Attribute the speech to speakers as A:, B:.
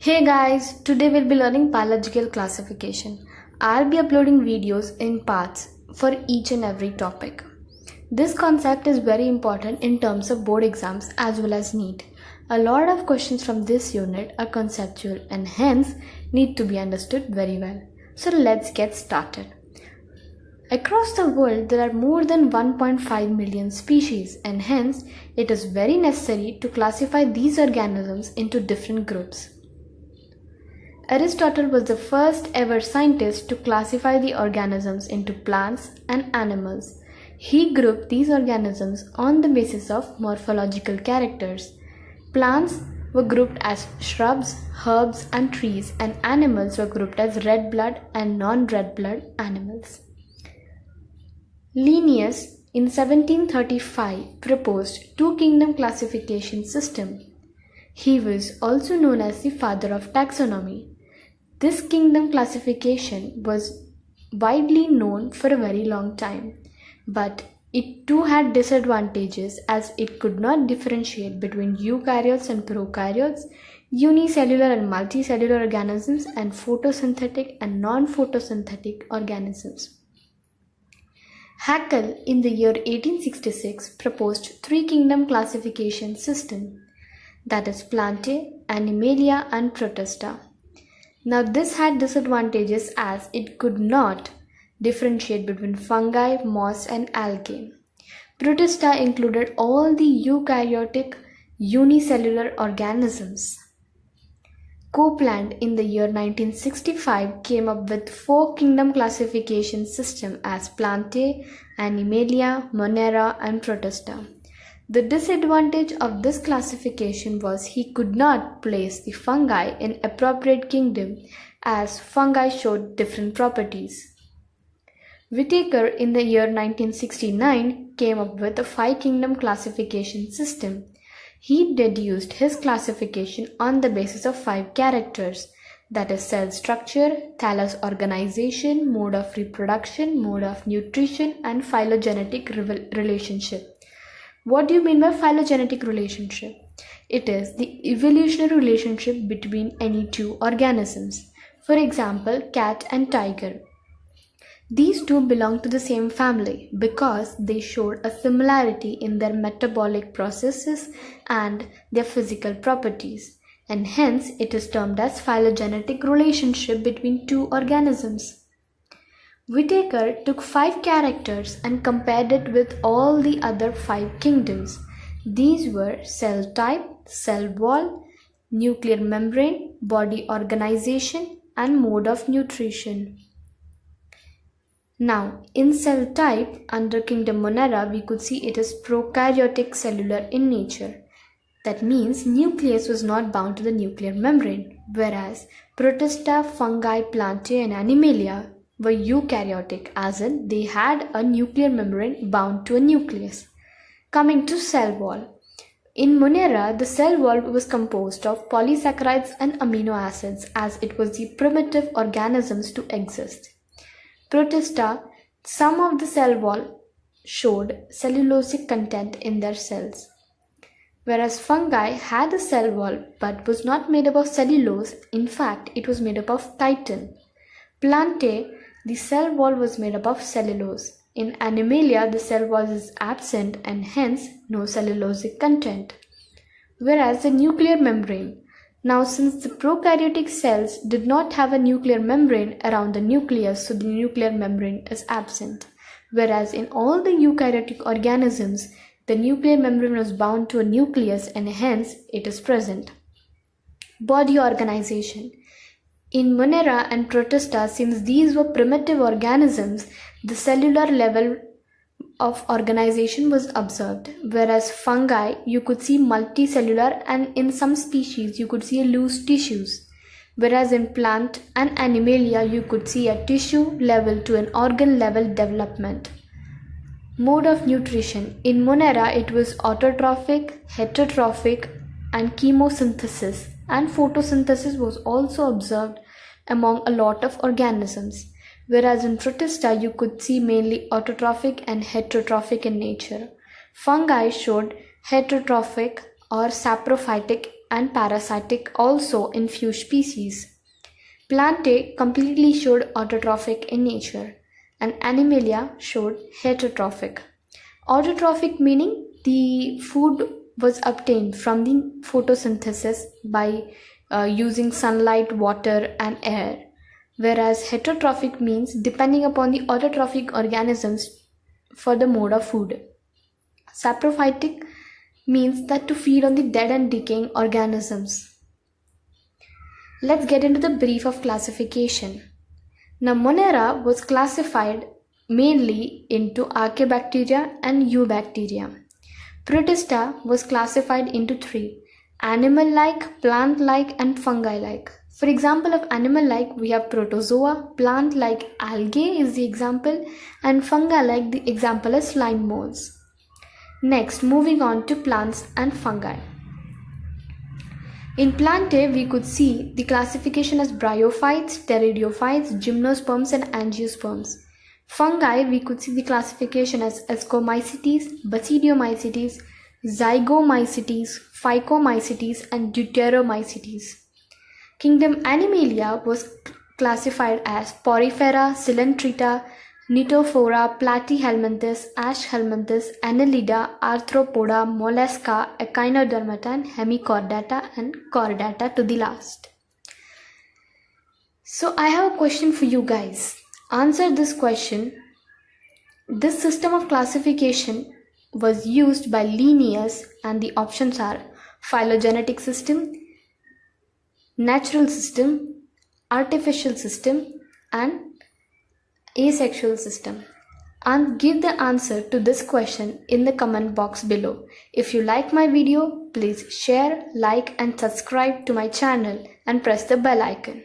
A: Hey guys, today we'll be learning biological classification. I'll be uploading videos in parts for each and every topic. This concept is very important in terms of board exams as well as NEET. A lot of questions from this unit are conceptual and hence need to be understood very well. So let's get started. Across the world, there are more than 1.5 million species and hence it is very necessary to classify these organisms into different groups. Aristotle was the first ever scientist to classify the organisms into plants and animals. He grouped these organisms on the basis of morphological characters. Plants were grouped as shrubs, herbs, and trees, and animals were grouped as red blood and non-red blood animals. Linnaeus in 1735 proposed two-kingdom classification system. He was also known as the father of taxonomy. This kingdom classification was widely known for a very long time, but it too had disadvantages as it could not differentiate between eukaryotes and prokaryotes, unicellular and multicellular organisms, and photosynthetic and non-photosynthetic organisms. Haeckel in the year 1866 proposed three-kingdom classification system, that is Plantae, Animalia and Protista. Now this had disadvantages as it could not differentiate between fungi, moss and algae. Protista included all the eukaryotic unicellular organisms. Copeland in the year 1965 came up with four-kingdom classification system as Plantae, Animalia, Monera and Protista. The disadvantage of this classification was he could not place the fungi in appropriate kingdom as fungi showed different properties. Whittaker in the year 1969 came up with a five-kingdom classification system. He deduced his classification on the basis of five characters, that is cell structure, thallus organization, mode of reproduction, mode of nutrition and phylogenetic relationship. What do you mean by phylogenetic relationship? It is the evolutionary relationship between any two organisms. For example, cat and tiger. These two belong to the same family because they showed a similarity in their metabolic processes and their physical properties, and hence it is termed as phylogenetic relationship between two organisms. Whittaker took five characters and compared it with all the other five kingdoms. These were cell type, cell wall, nuclear membrane, body organization, and mode of nutrition. Now, in cell type, under kingdom Monera, we could see it is prokaryotic cellular in nature. That means nucleus was not bound to the nuclear membrane, whereas Protista, fungi, Plantae, and Animalia were eukaryotic, as in they had a nuclear membrane bound to a nucleus. Coming to cell wall. In Monera, the cell wall was composed of polysaccharides and amino acids as it was the primitive organisms to exist. Protista, some of the cell wall showed cellulosic content in their cells. Whereas fungi had a cell wall but was not made up of cellulose, in fact it was made up of chitin. Plantae, the cell wall was made up of cellulose. In Animalia, the cell wall is absent and hence no cellulosic content. Whereas the nuclear membrane. Now since the prokaryotic cells did not have a nuclear membrane around the nucleus, so the nuclear membrane is absent. Whereas in all the eukaryotic organisms, the nuclear membrane was bound to a nucleus and hence it is present. Body organization. In Monera and Protista, since these were primitive organisms, the cellular level of organization was observed. Whereas fungi, you could see multicellular and in some species you could see loose tissues. Whereas in plant and Animalia, you could see a tissue level to an organ level development. Mode of nutrition. In Monera, it was autotrophic, heterotrophic and chemosynthesis, and photosynthesis was also observed among a lot of organisms, whereas in Protista you could see mainly autotrophic and heterotrophic in nature. Fungi showed heterotrophic or saprophytic and parasitic also in few species. Plantae completely showed autotrophic in nature, and Animalia showed heterotrophic. Autotrophic meaning the food was obtained from the photosynthesis by using sunlight, water, and air, whereas heterotrophic means depending upon the autotrophic organisms for the mode of food. Saprophytic means that to feed on the dead and decaying organisms. Let's get into the brief of classification. Now, Monera was classified mainly into Archaebacteria and Eubacteria. Protista was classified into three: animal-like, plant-like, and fungi-like. For example of animal-like, we have protozoa, plant-like algae is the example, and fungi-like the example is slime molds. Next, moving on to plants and fungi. In Plantae, we could see the classification as bryophytes, pteridiophytes, gymnosperms, and angiosperms. Fungi, we could see the classification as Ascomycetes, Basidiomycetes, Zygomycetes, Phycomycetes, and Deuteromycetes. Kingdom Animalia was classified as Porifera, Coelenterata, Ctenophora, Platyhelminthes, Ashhelminthes, Annelida, Arthropoda, Mollusca, Echinodermata, and Hemichordata, and Chordata to the last. So I have a question for you guys. Answer this question. This system of classification was used by Linnaeus, and the options are phylogenetic system, natural system, artificial system, and asexual system. And give the answer to this question in the comment box below. If you like my video, please share, like, and subscribe to my channel and press the bell icon.